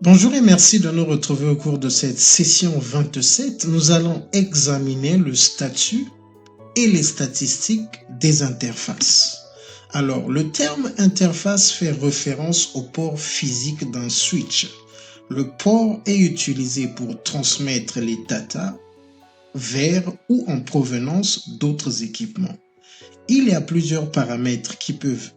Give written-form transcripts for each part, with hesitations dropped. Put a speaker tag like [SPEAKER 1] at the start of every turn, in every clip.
[SPEAKER 1] Bonjour et merci de nous retrouver au cours de cette session 27. Nous allons examiner le statut et les statistiques des interfaces. Alors, le terme interface fait référence au port physique d'un switch. Le port est utilisé pour transmettre les datas vers ou en provenance d'autres équipements. Il y a plusieurs paramètres qui peuvent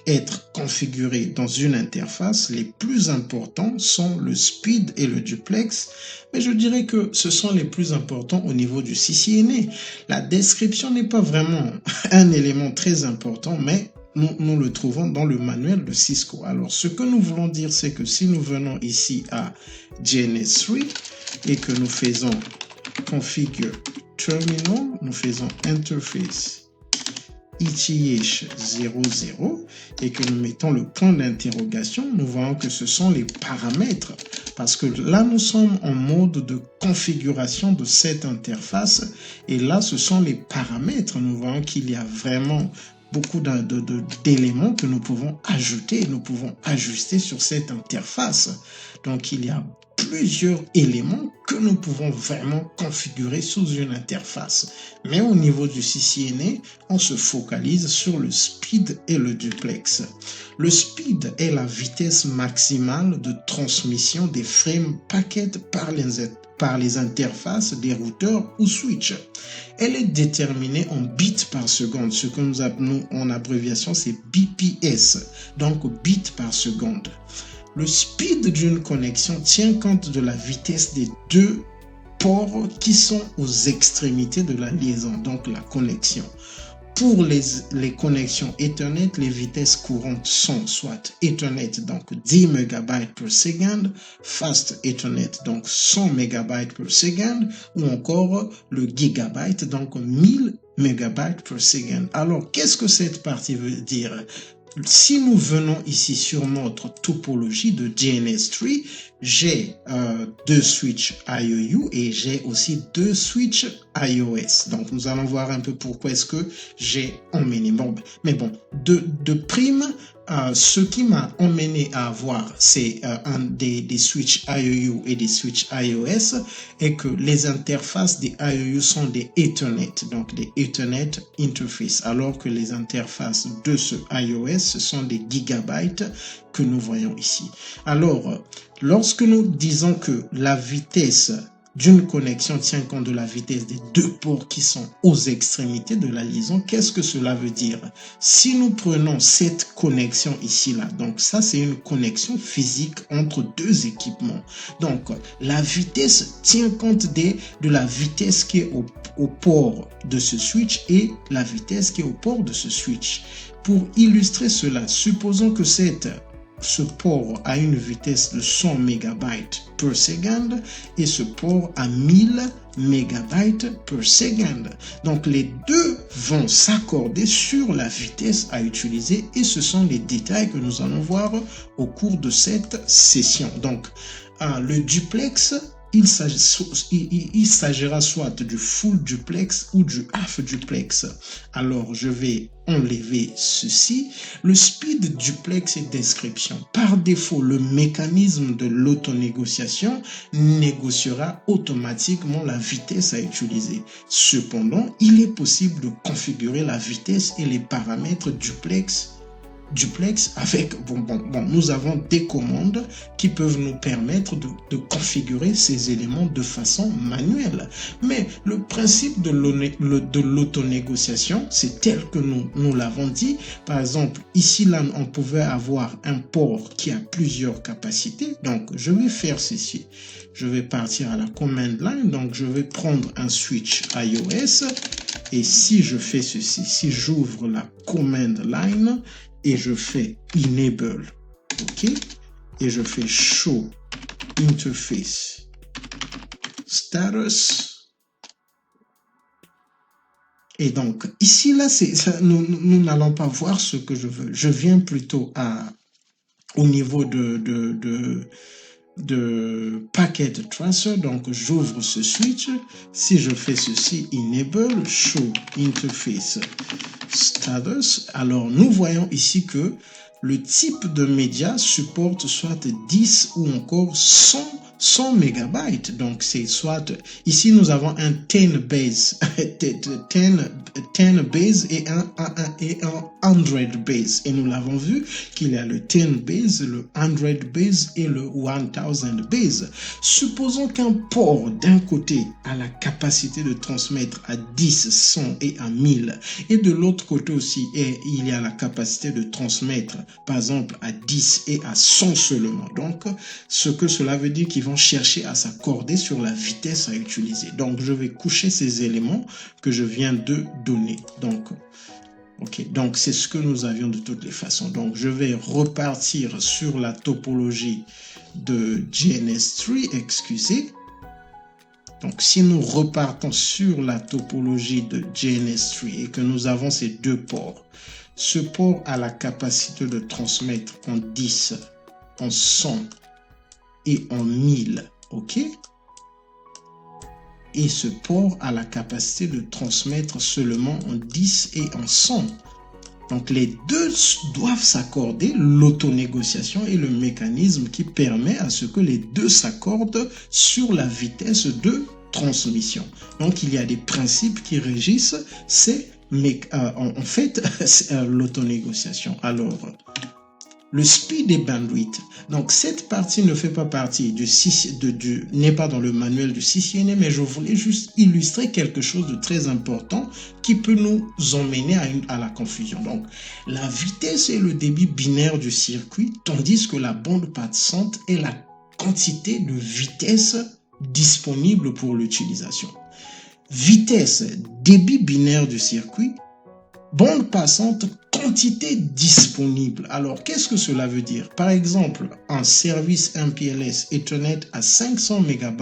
[SPEAKER 1] être configurés dans une interface. Les plus importants sont le speed et le duplex, mais je dirais que ce sont les plus importants au niveau du CCNA. La description n'est pas vraiment un élément très important, mais nous le trouvons dans le manuel de Cisco. Alors, ce que nous voulons dire, c'est que si nous venons ici à GNS3 et que nous faisons configure terminal, nous faisons interface ETH 00 et que nous mettons le point d'interrogation, nous voyons que ce sont les paramètres parce que là nous sommes en mode de configuration de cette interface et là ce sont les paramètres. Nous voyons qu'il y a vraiment beaucoup d'éléments que nous pouvons ajouter et nous pouvons ajuster sur cette interface. Donc il y a plusieurs éléments que nous pouvons vraiment configurer sous une interface. Mais au niveau du CCNA, on se focalise sur le speed et le duplex. Le speed est la vitesse maximale de transmission des frame packets par les interfaces des routeurs ou switches. Elle est déterminée en bits par seconde, ce que nous appelons en abréviation c'est BPS, donc bits par seconde. Le speed d'une connexion tient compte de la vitesse des deux ports qui sont aux extrémités de la liaison, donc la connexion. Pour les connexions Ethernet, les vitesses courantes sont soit Ethernet, donc 10 MB per second, Fast Ethernet, donc 100 MB per second, ou encore le Gigabyte, donc 1000 MB per second. Alors, qu'est-ce que cette partie veut dire? Si nous venons ici sur notre topologie de DNS3, j'ai deux switches IOU et j'ai aussi deux switches iOS. Donc, nous allons voir un peu pourquoi est-ce que j'ai emmené. Bon, mais bon, de prime, ce qui m'a emmené à avoir c'est des switches IOU et des switches iOS et que les interfaces des IOU sont des Ethernet, donc des Ethernet interface, alors que les interfaces de ce iOS, ce sont des gigabytes que nous voyons ici. Alors, lorsque nous disons que la vitesse d'une connexion tient compte de la vitesse des deux ports qui sont aux extrémités de la liaison, qu'est-ce que cela veut dire? Si nous prenons cette connexion ici-là, donc ça c'est une connexion physique entre deux équipements. Donc la vitesse tient compte de la vitesse qui est au port de ce switch et la vitesse qui est au port de ce switch. Pour illustrer cela, supposons que ce port a une vitesse de 100 MB per second et ce port a 1000 MB per second. Donc les deux vont s'accorder sur la vitesse à utiliser et ce sont les détails que nous allons voir au cours de cette session. Donc le duplex, il s'agira soit du full duplex ou du half duplex. Alors, je vais enlever ceci. Le speed duplex et description. Par défaut, le mécanisme de l'autonégociation négociera automatiquement la vitesse à utiliser. Cependant, il est possible de configurer la vitesse et les paramètres duplex avec, nous avons des commandes qui peuvent nous permettre de configurer ces éléments de façon manuelle. Mais le principe de l'autonégociation, c'est tel que nous l'avons dit. Par exemple, ici, là, on pouvait avoir un port qui a plusieurs capacités. Donc, je vais faire ceci. Je vais partir à la command line. Donc, je vais prendre un switch iOS. Et si je fais ceci, si j'ouvre la command line, et je fais enable, ok, et je fais show interface status, et donc ici là nous n'allons pas voir ce que je veux. Je viens plutôt au niveau de packet tracer, donc j'ouvre ce switch. Si je fais ceci, enable show interface status, alors nous voyons ici que le type de média supporte soit 10 ou encore 100 mégabytes. Donc, c'est soit, ici, nous avons un 10 base, 10 base et un 100 base. Et nous l'avons vu qu'il y a le 10 base, le 100 base et le 1000 base. Supposons qu'un port d'un côté a la capacité de transmettre à 10, 100 et à 1000. Et de l'autre côté aussi, il y a la capacité de transmettre, par exemple, à 10 et à 100 seulement. Donc, ce que cela veut dire qu'ils vont chercher à s'accorder sur la vitesse à utiliser. Donc, je vais coucher ces éléments que je viens de donner. Donc, ok, donc c'est ce que nous avions de toutes les façons. Donc, je vais repartir sur la topologie de GNS3, excusez. Donc, si nous repartons sur la topologie de GNS3 et que nous avons ces deux ports, ce port a la capacité de transmettre en 10, en 100 et en 1000, ok? Et ce port a la capacité de transmettre seulement en 10 et en 100. Donc les deux doivent s'accorder, l'autonégociation et le mécanisme qui permet à ce que les deux s'accordent sur la vitesse de transmission. Donc il y a des principes qui régissent en fait l'autonégociation. Alors, le speed et bandwidth. Donc, cette partie ne fait pas partie n'est pas dans le manuel du CCNA, mais je voulais juste illustrer quelque chose de très important qui peut nous emmener à la confusion. Donc, la vitesse et le débit binaire du circuit, tandis que la bande passante est la quantité de vitesse disponible pour l'utilisation. Vitesse, débit binaire du circuit, bande passante, quantité disponible. Alors, qu'est-ce que cela veut dire? Par exemple, un service MPLS Ethernet à 500 MB,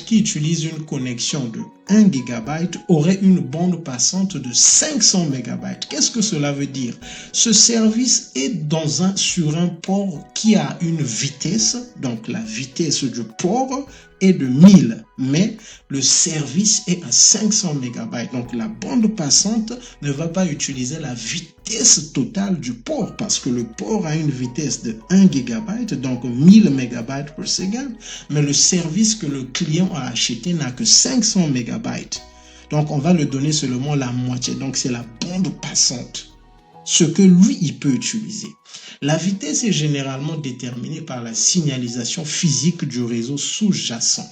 [SPEAKER 1] qui utilise une connexion de 1 GB aurait une bande passante de 500 MB. Qu'est-ce que cela veut dire? Ce service est sur un port qui a une vitesse, donc la vitesse du port est de 1000, mais le service est à 500 MB. Donc la bande passante ne va pas utiliser la vitesse totale du port parce que le port a une vitesse de 1 GB, donc 1000 MB par seconde, mais le service que le client a acheté n'a que 500 MB. Donc on va lui donner seulement la moitié, donc c'est la bande passante, ce que lui il peut utiliser. La vitesse est généralement déterminée par la signalisation physique du réseau sous-jacent.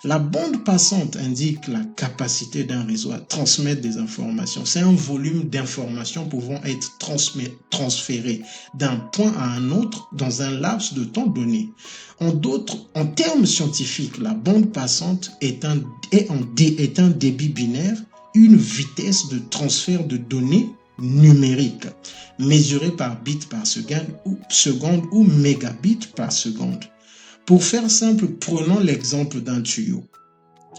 [SPEAKER 1] La bande passante indique la capacité d'un réseau à transmettre des informations. C'est un volume d'informations pouvant être transférées d'un point à un autre dans un laps de temps donné. En termes scientifiques, la bande passante est un débit binaire, une vitesse de transfert de données numériques mesurée par bit par seconde ou mégabit par seconde. Pour faire simple, prenons l'exemple d'un tuyau.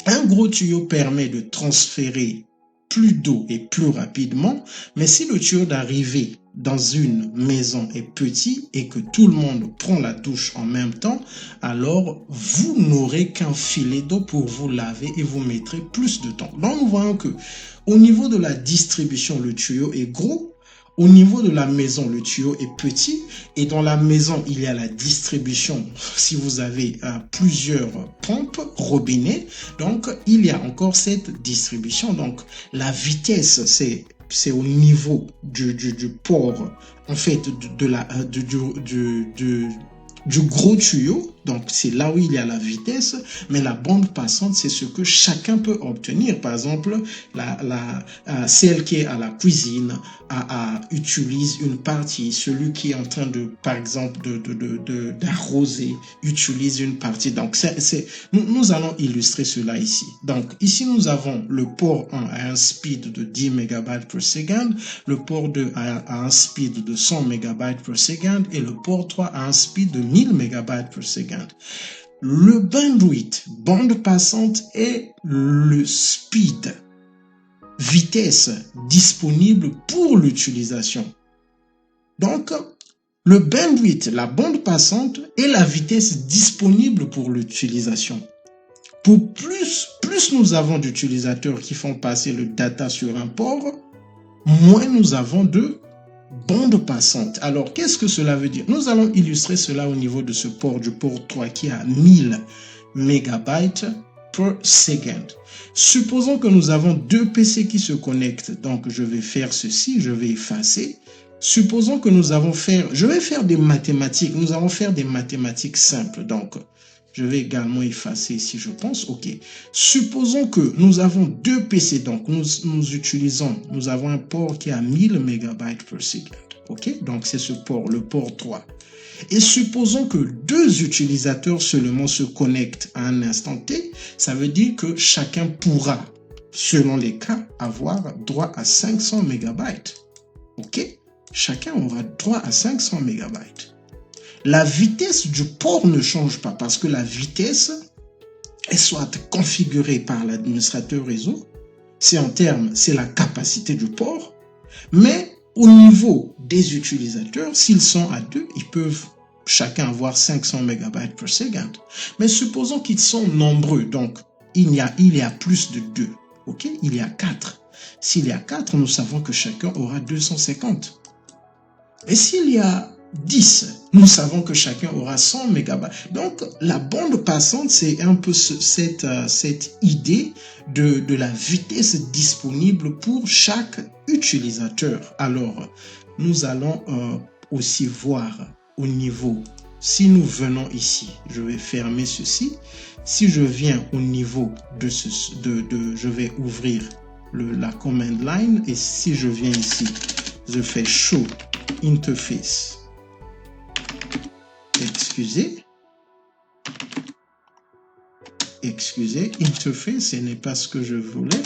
[SPEAKER 1] Un gros tuyau permet de transférer plus d'eau et plus rapidement, mais si le tuyau d'arrivée dans une maison est petit et que tout le monde prend la douche en même temps, alors vous n'aurez qu'un filet d'eau pour vous laver et vous mettrez plus de temps. Donc nous voyons que au niveau de la distribution, le tuyau est gros. Au niveau de la maison, le tuyau est petit et dans la maison, il y a la distribution. Si vous avez plusieurs pompes, robinets, donc il y a encore cette distribution. Donc la vitesse, c'est au niveau du port, en fait, du gros tuyau. Donc, c'est là où il y a la vitesse, mais la bande passante, c'est ce que chacun peut obtenir. Par exemple, celle qui est à la cuisine utilise une partie. Celui qui est en train par exemple, d'arroser utilise une partie. Donc, nous allons illustrer cela ici. Donc, ici, nous avons le port 1 à un speed de 10 MB par seconde, le port 2 à un speed de 100 MB par seconde et le port 3 à un speed de 1000 MB par seconde. Le bandwidth, bande passante, est le speed, vitesse disponible pour l'utilisation. Donc, le bandwidth, la bande passante, est la vitesse disponible pour l'utilisation. Pour plus nous avons d'utilisateurs qui font passer le data sur un port, moins nous avons de bande passante. Alors, qu'est-ce que cela veut dire? Nous allons illustrer cela au niveau de ce port, du port 3 qui a 1000 mégabytes per second. Supposons que nous avons deux PC qui se connectent. Donc, je vais faire ceci, je vais effacer. Supposons que nous avons fait, je vais faire des mathématiques. Nous allons faire des mathématiques simples. Donc, je vais également effacer ici, je pense. OK. Supposons que nous avons deux PC. Donc, nous avons un port qui a 1000 mégabytes per second. OK. Donc, c'est ce port, le port 3. Et supposons que deux utilisateurs seulement se connectent à un instant T. Ça veut dire que chacun pourra, selon les cas, avoir droit à 500 mégabytes. OK. Chacun aura droit à 500 mégabytes. La vitesse du port ne change pas parce que la vitesse est soit configurée par l'administrateur réseau, c'est la capacité du port, mais au niveau des utilisateurs, s'ils sont à deux, ils peuvent chacun avoir 500 mégabytes per second. Mais supposons qu'ils sont nombreux, donc il y a plus de 2, ok? Il y a 4. S'il y a 4, nous savons que chacun aura 250. Et s'il y a 10, nous savons que chacun aura 100 mégabytes. Donc, la bande passante, c'est un peu cette idée de la vitesse disponible pour chaque utilisateur. Alors, nous allons aussi voir au niveau, si nous venons ici, je vais fermer ceci. Si je viens au niveau je vais ouvrir la command line et si je viens ici, je fais show interface. Excusez, interface, ce n'est pas ce que je voulais.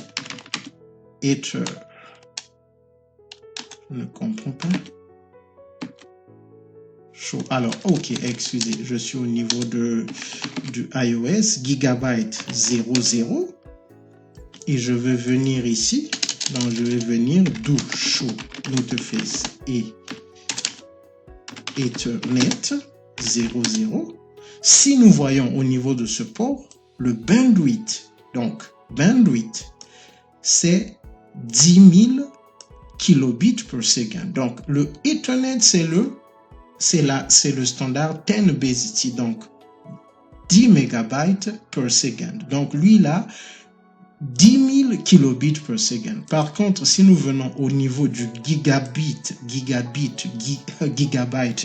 [SPEAKER 1] Ether. Je ne comprends pas. Show. Alors, ok, excusez, je suis au niveau du iOS, gigabyte 00. Et je vais venir ici. Donc, je vais venir do show interface et Ethernet 00. Si nous voyons au niveau de ce port, le bandwidth, donc bandwidth, c'est 10 000 kilobits per second. Donc, le Ethernet, c'est le standard 10 base, donc 10 megabytes per second. Donc, lui, là, 10 000 kilobits per second. Par contre, si nous venons au niveau du gigabyte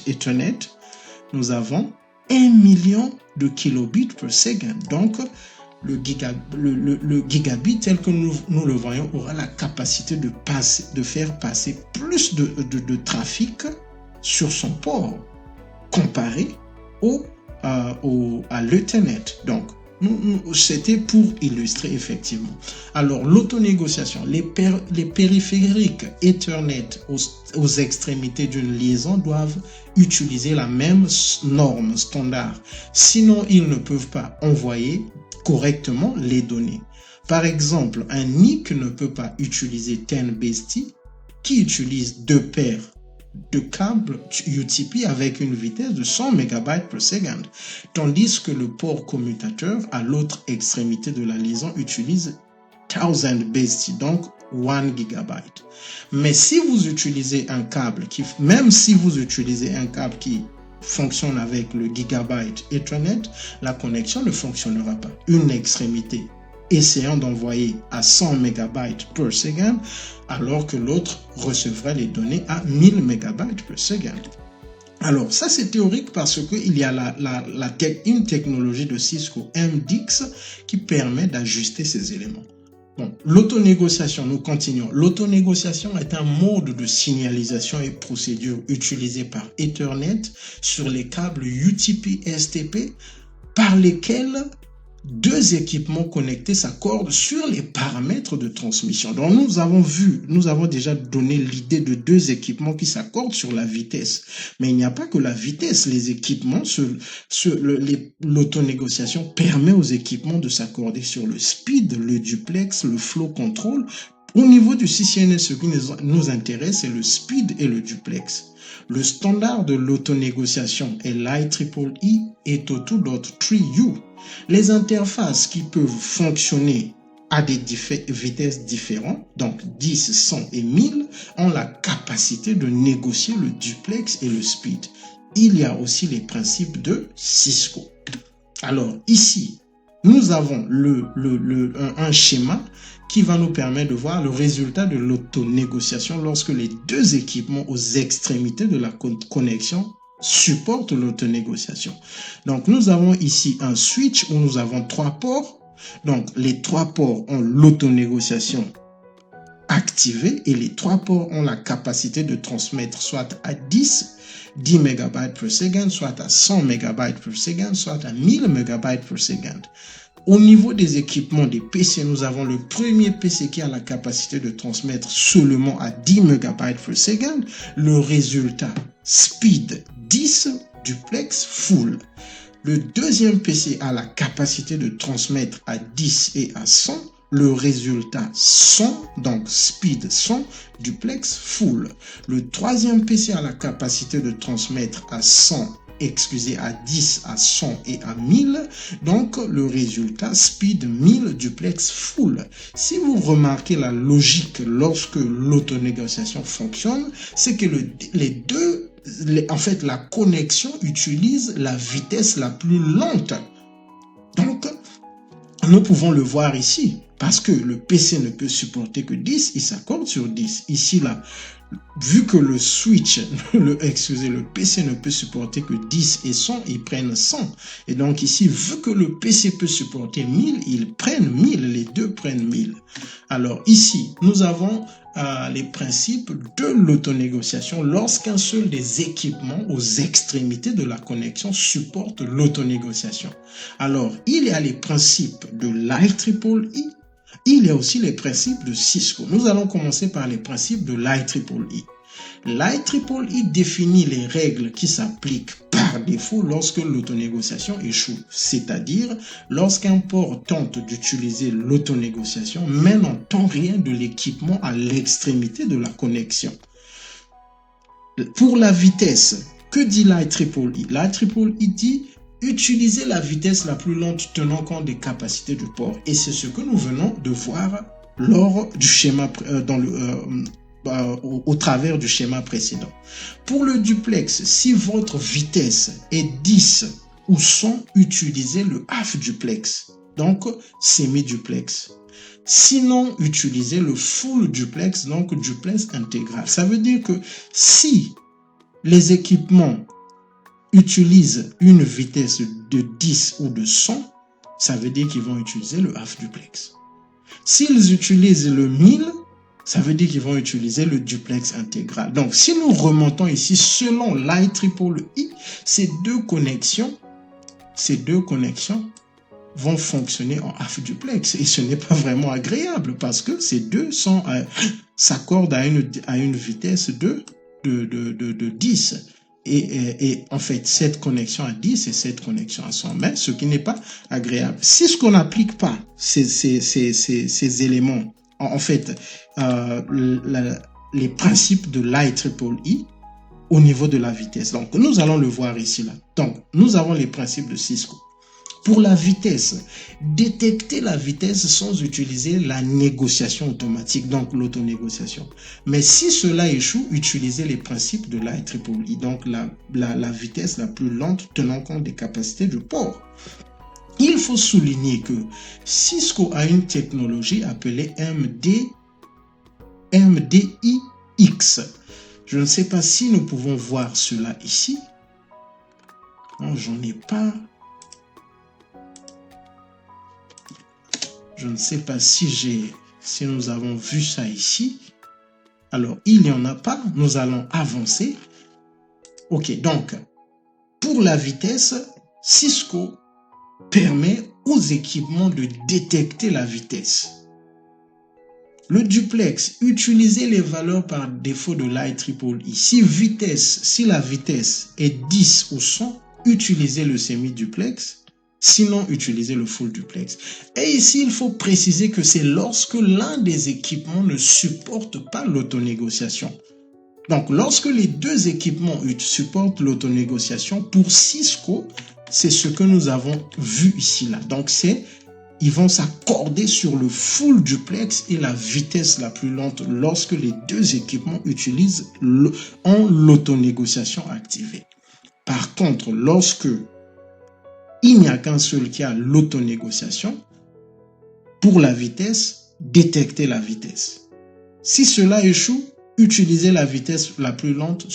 [SPEAKER 1] Ethernet, nous avons 1 million de kilobits per second. Donc, le gigabit tel que nous le voyons aura la capacité de faire passer plus de trafic sur son port comparé à l'Ethernet. Donc, c'était pour illustrer effectivement. Alors, l'autonégociation, les périphériques Ethernet aux extrémités d'une liaison doivent utiliser la même norme standard. Sinon, ils ne peuvent pas envoyer correctement les données. Par exemple, un NIC ne peut pas utiliser 10 base T qui utilise deux paires de câbles UTP avec une vitesse de 100 MB per second, tandis que le port commutateur à l'autre extrémité de la liaison utilise 1000 base T, donc 1 GB. Mais si vous utilisez un câble même si vous utilisez un câble qui fonctionne avec le gigabyte Ethernet, la connexion ne fonctionnera pas. Une extrémité essayant d'envoyer à 100 MB per second, alors que l'autre recevra les données à 1000 MB per second. Alors, ça c'est théorique parce qu'il y a une technologie de Cisco MDIX qui permet d'ajuster ces éléments. Bon, l'autonégociation, nous continuons. L'autonégociation est un mode de signalisation et procédure utilisé par Ethernet sur les câbles UTP-STP par lesquels deux équipements connectés s'accordent sur les paramètres de transmission. Donc, nous avons déjà donné l'idée de deux équipements qui s'accordent sur la vitesse. Mais il n'y a pas que la vitesse. Les équipements, l'autonégociation permet aux équipements de s'accorder sur le speed, le duplex, le flow control. Au niveau du CCNA, ce qui nous intéresse, c'est le speed et le duplex. Le standard de l'autonégociation est l'IEEE 802.3U. Les interfaces qui peuvent fonctionner à des vitesses différentes, donc 10, 100 et 1000, ont la capacité de négocier le duplex et le speed. Il y a aussi les principes de Cisco. Alors ici, nous avons un schéma qui va nous permettre de voir le résultat de l'autonégociation lorsque les deux équipements aux extrémités de la connexion supportent l'autonégociation. Donc nous avons ici un switch où nous avons 3 ports. Donc les 3 ports ont l'autonégociation activée et les 3 ports ont la capacité de transmettre soit à 10 MB per second, soit à 100 MB per second, soit à 1000 MB per second. Au niveau des équipements des PC, nous avons le premier PC qui a la capacité de transmettre seulement à 10 MB per second. Le résultat, speed 10, duplex full. Le deuxième PC a la capacité de transmettre à 10 et à 100. Le résultat 100, donc speed 100, duplex full. Le troisième PC a la capacité de transmettre à 10, à 100 et à 1000. Donc, le résultat, speed 1000, duplex full. Si vous remarquez la logique lorsque l'autonégociation fonctionne, c'est que en fait, la connexion utilise la vitesse la plus lente. Donc, nous pouvons le voir ici. Parce que le PC ne peut supporter que 10, il s'accorde sur 10. Ici, là, vu que le switch, le PC ne peut supporter que 10 et 100, ils prennent 100. Et donc ici, vu que le PC peut supporter 1000, ils prennent 1000, les deux prennent 1000. Alors ici, nous avons les principes de l'autonégociation lorsqu'un seul des équipements aux extrémités de la connexion supporte l'autonégociation. Alors, il y a les principes de l'IEEE. Il y a aussi les principes de Cisco. Nous allons commencer par les principes de l'IEEE. L'IEEE définit les règles qui s'appliquent par défaut lorsque l'autonégociation échoue, c'est-à-dire lorsqu'un port tente d'utiliser l'autonégociation mais n'entend rien de l'équipement à l'extrémité de la connexion. Pour la vitesse, que dit l'IEEE? L'IEEE dit utiliser la vitesse la plus lente tenant compte des capacités du port. Et c'est ce que nous venons de voir lors du schéma, au travers du schéma précédent. Pour le duplex, si votre vitesse est 10 ou 100, utilisez le half duplex, donc semi-duplex. Sinon, utilisez le full duplex, donc duplex intégral. Ça veut dire que si les équipements utilisent une vitesse de 10 ou de 100, ça veut dire qu'ils vont utiliser le half duplex. S'ils utilisent le 1000, ça veut dire qu'ils vont utiliser le duplex intégral. Donc, si nous remontons ici, selon l'IEEE, ces deux connexions vont fonctionner en half duplex. Et ce n'est pas vraiment agréable parce que ces deux s'accordent à une vitesse de 10. Et en fait, cette connexion à 10 et cette connexion à 100 mètres, ce qui n'est pas agréable. Si ce qu'on n'applique pas ces éléments, en fait, les principes de l'IEEE au niveau de la vitesse. Donc, nous allons le voir ici, là. Donc, nous avons les principes de Cisco. Pour la vitesse, détecter la vitesse sans utiliser la négociation automatique, donc l'autonégociation. Mais si cela échoue, utilisez les principes de l'IEEE, donc la vitesse la plus lente tenant compte des capacités du port. Il faut souligner que Cisco a une technologie appelée MDIX. Je ne sais pas si nous pouvons voir cela ici. Non, j'en ai pas. Je ne sais pas si nous avons vu ça ici. Alors, il n'y en a pas. Nous allons avancer. Ok, donc, pour la vitesse, Cisco permet aux équipements de détecter la vitesse. Le duplex, utilisez les valeurs par défaut de l'IEEE. Si la vitesse est 10 ou 100, utilisez le semi-duplex. Sinon, utilisez le full duplex. Et ici, il faut préciser que c'est lorsque l'un des équipements ne supporte pas l'autonégociation. Donc, lorsque les deux équipements supportent l'autonégociation, pour Cisco, c'est ce que nous avons vu ici là. Donc, c'est ils vont s'accorder sur le full duplex et la vitesse la plus lente lorsque les deux équipements ont l'autonégociation activée. Par contre, lorsque il n'y a qu'un seul qui a l'autonégociation, pour la vitesse, détectez la vitesse. Si cela échoue, utilisez la vitesse la plus lente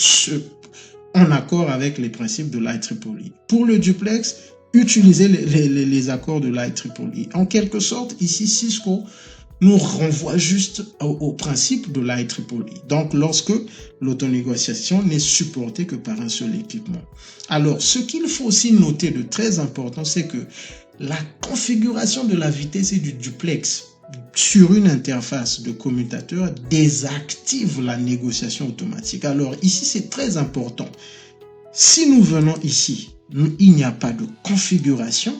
[SPEAKER 1] en accord avec les principes de l'IEEE. Pour le duplex, utilisez les accords de l'IEEE. En quelque sorte, ici, Cisco nous renvoie juste au principe de l'IEEE. Donc, lorsque l'autonégociation n'est supportée que par un seul équipement. Alors, ce qu'il faut aussi noter de très important, c'est que la configuration de la vitesse et du duplex sur une interface de commutateur désactive la négociation automatique. Alors, ici, c'est très important. Si nous venons ici, il n'y a pas de configuration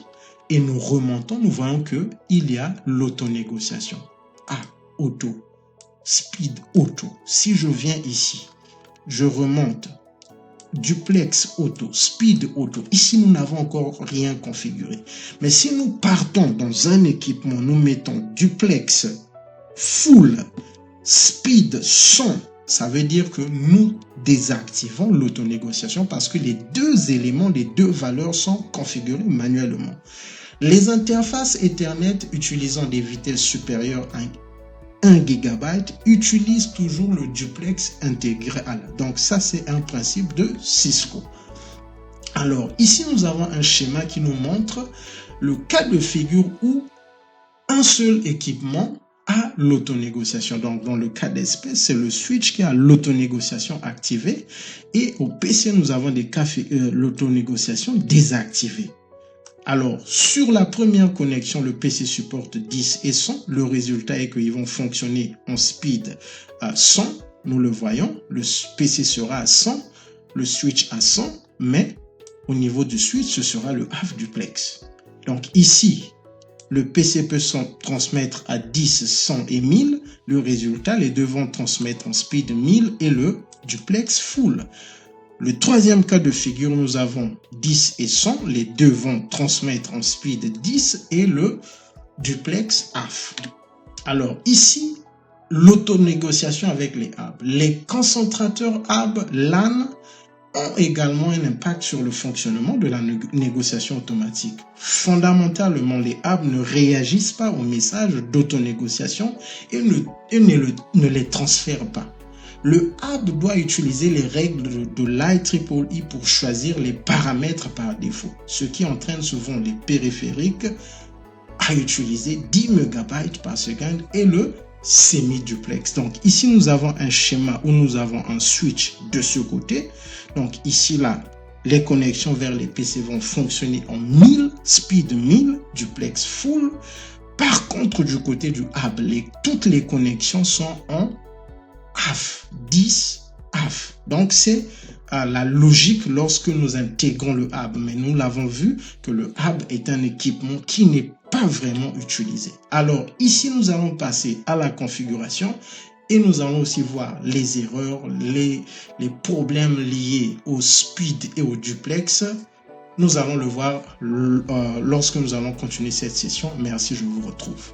[SPEAKER 1] et nous remontons, nous voyons qu'il y a l'autonégociation. Auto, speed auto. Si je viens ici, je remonte, duplex auto, speed auto. Ici, nous n'avons encore rien configuré. Mais si nous partons dans un équipement, nous mettons duplex, full, speed, 100, ça veut dire que nous désactivons l'autonégociation parce que les deux éléments, les deux valeurs sont configurées manuellement. Les interfaces Ethernet utilisant des vitesses supérieures à 1 GB utilisent toujours le duplex intégral. Donc ça, c'est un principe de Cisco. Alors ici, nous avons un schéma qui nous montre le cas de figure où un seul équipement a l'autonégociation. Donc, dans le cas d'espèce, c'est le switch qui a l'autonégociation activée et au PC, nous avons l'autonégociation désactivée. Alors, sur la première connexion, le PC supporte 10 et 100. Le résultat est qu'ils vont fonctionner en speed à 100. Nous le voyons, le PC sera à 100, le switch à 100, mais au niveau du switch, ce sera le half duplex. Donc ici, le PC peut transmettre à 10, 100 et 1000. Le résultat, les deux vont transmettre en speed 1000 et le duplex full. Le troisième cas de figure, nous avons 10 et 100. Les deux vont transmettre en speed 10 et le duplex half. Alors ici, l'autonégociation avec les hubs. Les concentrateurs hub LAN ont également un impact sur le fonctionnement de la négociation automatique. Fondamentalement, les hubs ne réagissent pas aux messages d'autonégociation et ne les transfèrent pas. Le hub doit utiliser les règles de l'IEEE pour choisir les paramètres par défaut, ce qui entraîne souvent les périphériques à utiliser 10 MB par seconde et le semi-duplex. Donc ici, nous avons un schéma où nous avons un switch de ce côté. Donc ici, là, les connexions vers les PC vont fonctionner en 1000, speed 1000, duplex full. Par contre, du côté du hub, toutes les connexions sont en half, 10, half. Donc c'est la logique lorsque nous intégrons le hub. Mais nous l'avons vu que le hub est un équipement qui n'est pas vraiment utilisé. Alors ici, nous allons passer à la configuration et nous allons aussi voir les erreurs, les problèmes liés au speed et au duplex. Nous allons le voir lorsque nous allons continuer cette session. Merci, je vous retrouve.